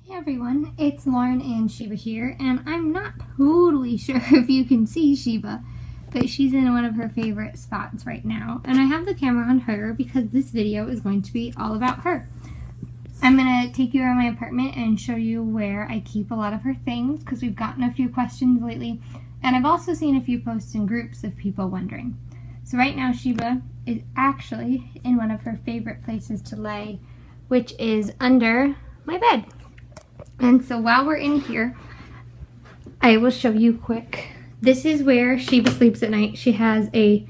Hey everyone, it's Lauren and Sheba here, and I'm not totally sure if you can see Sheba, but she's in one of her favorite spots right now, and I have the camera on her because this video is going to be all about her. I'm going to take you around my apartment and show you where I keep a lot of her things because we've gotten a few questions lately, and I've also seen a few posts in groups of people wondering. So right now Sheba is actually in one of her favorite places to lay, which is under my bed. And so while we're in here, I will show you quick. This is where Sheba sleeps at night. She has a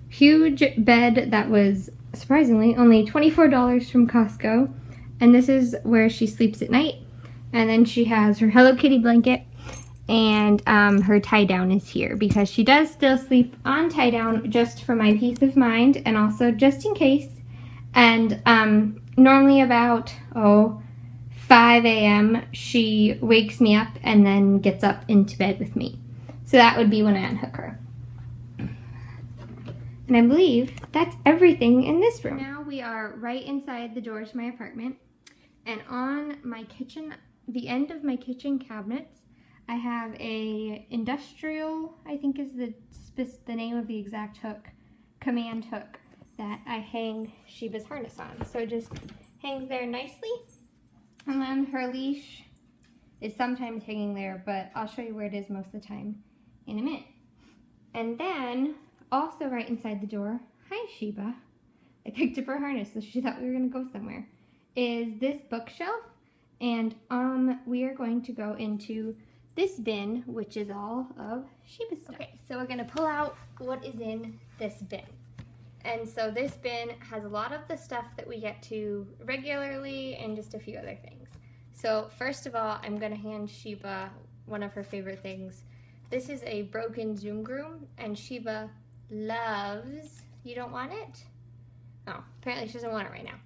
huge bed that was surprisingly only $24 from Costco. And this is where she sleeps at night. And then she has her Hello Kitty blanket, and her tie down is here because she does still sleep on tie down just for my peace of mind and also just in case. And normally about 5 a.m. she wakes me up and then gets up into bed with me. So that would be when I unhook her. And I believe that's everything in this room. Now we are right inside the door to my apartment. And on my kitchen, the end of my kitchen cabinets, I have a industrial, I think is the name of the exact hook, command hook that I hang Sheba's harness on. So it just hangs there nicely. And then her leash is sometimes hanging there, but I'll show you where it is most of the time in a minute. And then, also right inside the door, hi Sheba, I picked up her harness, so she thought we were going to go somewhere, is this bookshelf. And we are going to go into this bin, which is all of Sheba's stuff. Okay, so we're going to pull out what is in this bin. And so this bin has a lot of the stuff that we get to regularly and just a few other things. So first of all, I'm going to hand Sheba one of her favorite things. This is a broken Zoom groom, and Sheba loves, you don't want it? Oh, apparently she doesn't want it right now.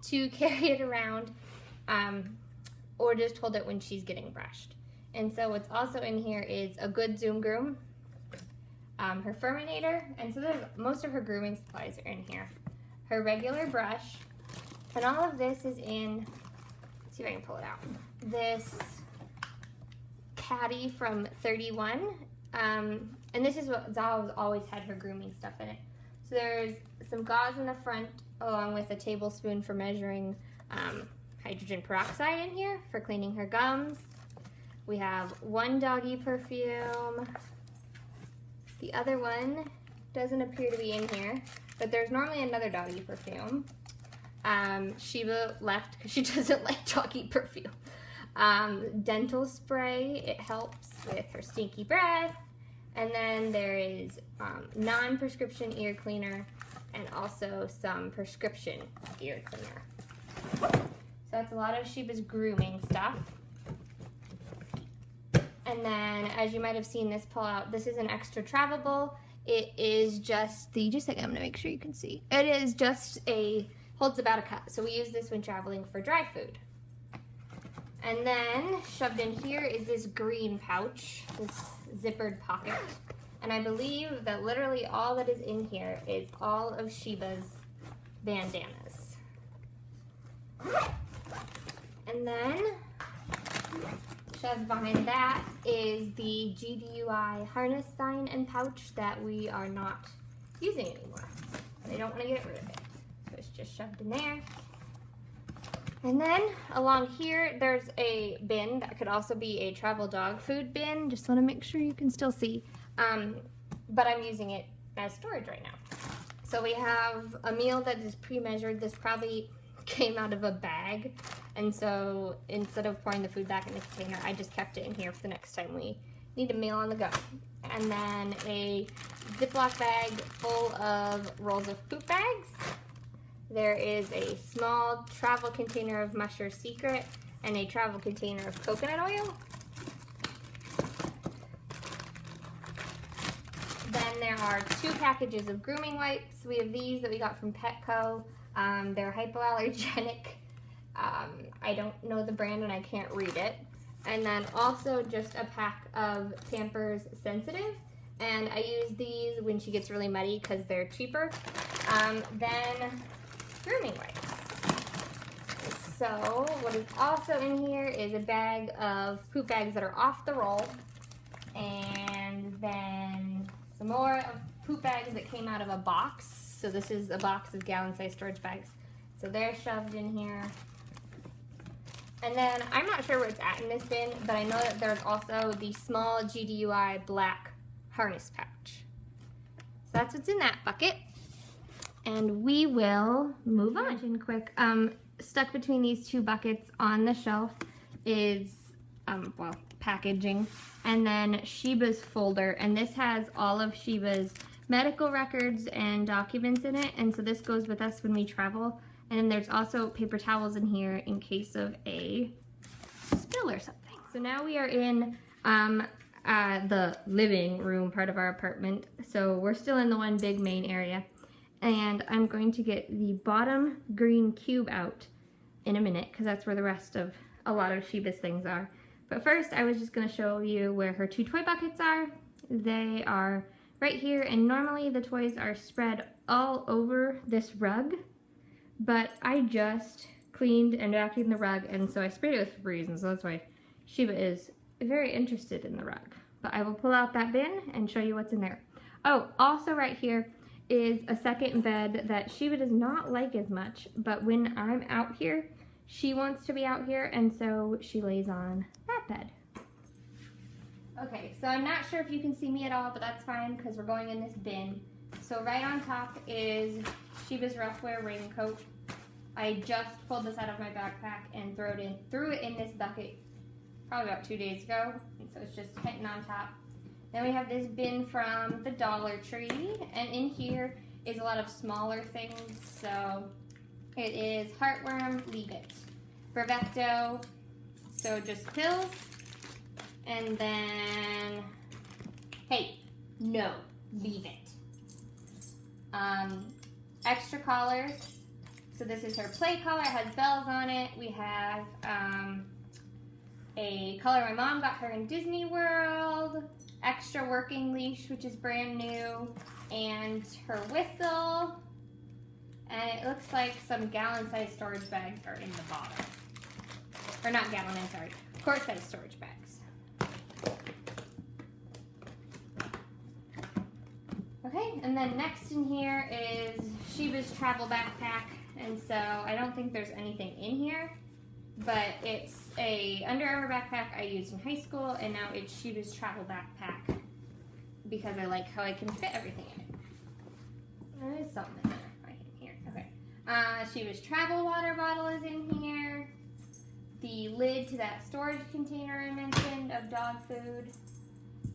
To carry it around or just hold it when she's getting brushed. And so what's also in here is a good Zoom groom, her Furminator, and so there's most of her grooming supplies are in here. Her regular brush, and all of this is in, let's see if I can pull it out, this caddy from 31, and this is what Zala's always had her grooming stuff in it. So there's some gauze in the front along with a tablespoon for measuring hydrogen peroxide in here for cleaning her gums. We have one doggy perfume. The other one doesn't appear to be in here, but there's normally another doggy perfume. Sheba left because she doesn't like doggy perfume. Dental spray, it helps with her stinky breath. And then there is non-prescription ear cleaner and also some prescription ear cleaner. So that's a lot of Sheba's grooming stuff. And then, as you might have seen this pull out, this is an extra travelable. It is just I'm gonna make sure you can see. It is just holds about a cup. So we use this when traveling for dry food. And then, shoved in here is this green pouch, this zippered pocket. And I believe that literally all that is in here is all of Sheba's bandanas. And then, shoved behind that is the GDUI harness sign and pouch that we are not using anymore. They don't want to get rid of it. So it's just shoved in there. And then along here, there's a bin that could also be a travel dog food bin. Just want to make sure you can still see. But I'm using it as storage right now. So we have a meal that is pre-measured. This probably came out of a bag, and so instead of pouring the food back in the container, I just kept it in here for the next time we need a meal on the go. And then a Ziploc bag full of rolls of poop bags. There is a small travel container of Musher Secret and a travel container of coconut oil. Then there are 2 packages of grooming wipes. We have these that we got from Petco. They're hypoallergenic. I don't know the brand and I can't read it. And then also just a pack of Pampers Sensitive. And I use these when she gets really muddy because they're cheaper. Then grooming wipes. So what is also in here is a bag of poop bags that are off the roll, and then some more of poop bags that came out of a box. So this is a box of gallon-sized storage bags. So they're shoved in here. And then I'm not sure where it's at in this bin, but I know that there's also the small GDUI black harness pouch. So that's what's in that bucket. And we will move on quick. Stuck between these two buckets on the shelf is, well, packaging. And then Sheba's folder. And this has all of Sheba's medical records and documents in it. And so this goes with us when we travel. And then there's also paper towels in here in case of a spill or something. So now we are in the living room part of our apartment. So we're still in the one big main area. And I'm going to get the bottom green cube out in a minute because that's where the rest of a lot of Sheba's things are. But first, I was just going to show you where her two toy buckets are. They are right here, and normally the toys are spread all over this rug, but I just cleaned and vacuumed the rug, and so I sprayed it with Febreze, and so that's why Sheba is very interested in the rug. But I will pull out that bin and show you what's in there. Oh, also right here is a second bed that Sheba does not like as much, but when I'm out here, she wants to be out here, and so she lays on that bed. Okay, so I'm not sure if you can see me at all, but that's fine because we're going in this bin. So right on top is Sheba's rough wear raincoat. I just pulled this out of my backpack and threw it in this bucket probably about 2 days ago, and so it's just hitting on top. Then we have this bin from the Dollar Tree, and in here is a lot of smaller things. So it is heartworm, leave it. Bravecto, so just pills. And then, hey, no, leave it. Extra collars. So this is her play collar, it has bells on it. We have a collar my mom got her in Disney World. Extra working leash, which is brand new, and her whistle, and it looks like some gallon-sized storage bags are in the bottom. Or not gallon, I'm sorry, quart-sized storage bags. Okay, and then next in here is Sheba's travel backpack, and so I don't think there's anything in here, but it's a Under Armour backpack I used in high school, and now it's Sheba's travel backpack because I like how I can fit everything in it. There is something in there, right in here. Okay. Sheba's travel water bottle is in here. The lid to that storage container I mentioned of dog food.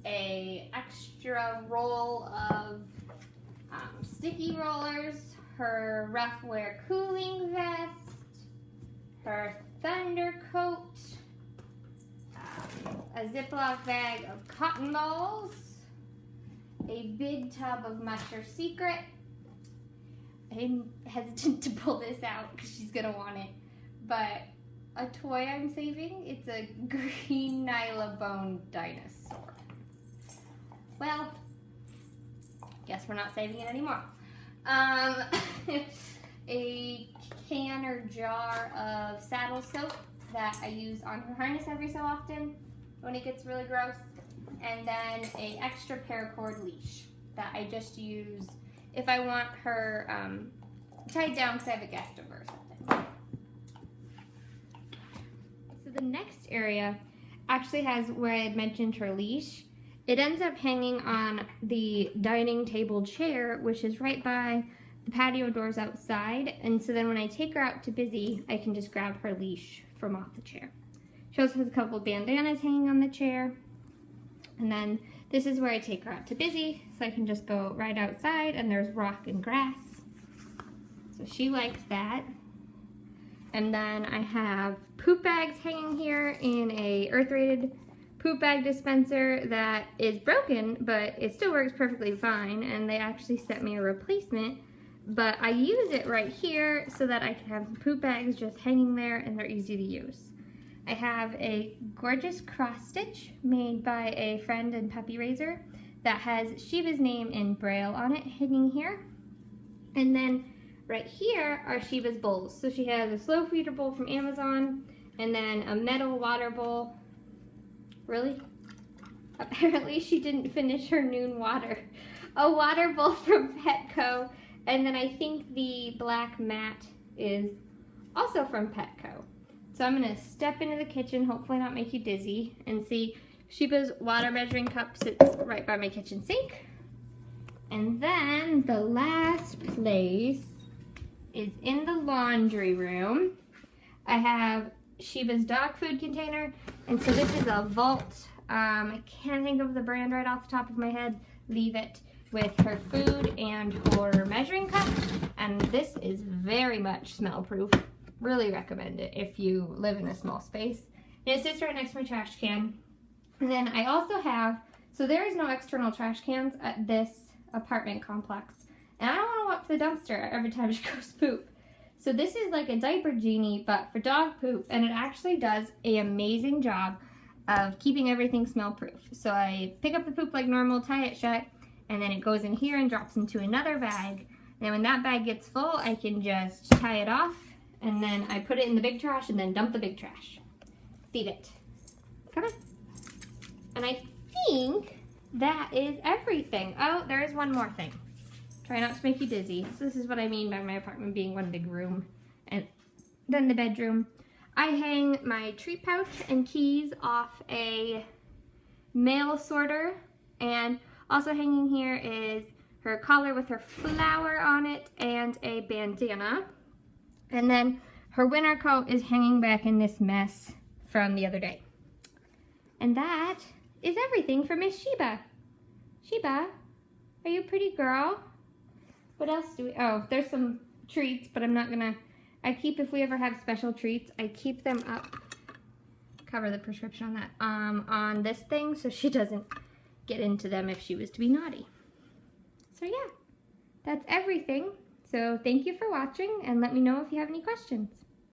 A extra roll of sticky rollers. Her rough wear cooling vest. Her thunder coat, a Ziploc bag of cotton balls, a big tub of Muster Secret. I'm hesitant to pull this out because she's gonna want it, but a toy I'm saving, it's a green Nylabone dinosaur. Well, guess we're not saving it anymore. A can or jar of saddle soap that I use on her harness every so often when it gets really gross, and then an extra paracord leash that I just use if I want her tied down because I have a guest over or something. So the next area actually has where I had mentioned her leash. It ends up hanging on the dining table chair, which is right by the patio doors outside, and so then when I take her out to Busy, I can just grab her leash from off the chair. She also has a couple of bandanas hanging on the chair, and then this is where I take her out to Busy, so I can just go right outside, and there's rock and grass, so she likes that. And then I have poop bags hanging here in a earth-rated poop bag dispenser that is broken, but it still works perfectly fine, and they actually sent me a replacement. But I use it right here so that I can have poop bags just hanging there and they're easy to use. I have a gorgeous cross stitch made by a friend and puppy raiser that has Sheba's name in Braille on it hanging here. And then right here are Sheba's bowls. So she has a slow feeder bowl from Amazon, and then a metal water bowl. Really? Apparently she didn't finish her noon water. A water bowl from Petco, and then I think the black mat is also from Petco. So I'm gonna step into the kitchen, hopefully not make you dizzy, and see Sheba's water measuring cup sits right by my kitchen sink. And then the last place is in the laundry room. I have Sheba's dog food container, and so this is a Vault. I can't think of the brand right off the top of my head. Leave it with her food and her measuring cup, and this is very much smell proof. Really recommend it if you live in a small space. And it sits right next to my trash can. And then I also have, so there is no external trash cans at this apartment complex, and I don't want to walk to the dumpster every time she goes poop. So this is like a diaper genie, but for dog poop, and it actually does an amazing job of keeping everything smell proof. So I pick up the poop like normal, tie it shut, and then it goes in here and drops into another bag. And when that bag gets full, I can just tie it off, and then I put it in the big trash and then dump the big trash. Feed it. Come on. And I think that is everything. Oh, there is one more thing. Try not to make you dizzy. So this is what I mean by my apartment being one big room. And then the bedroom. I hang my treat pouch and keys off a mail sorter, and also hanging here is her collar with her flower on it and a bandana. And then her winter coat is hanging back in this mess from the other day. And that is everything for Miss Sheba. Sheba, are you a pretty girl? What else do we, oh, there's some treats, but I'm not gonna, if we ever have special treats, I keep them up, cover the prescription on that, on this thing so she doesn't get into them if she was to be naughty. So yeah, that's everything. So thank you for watching, and let me know if you have any questions.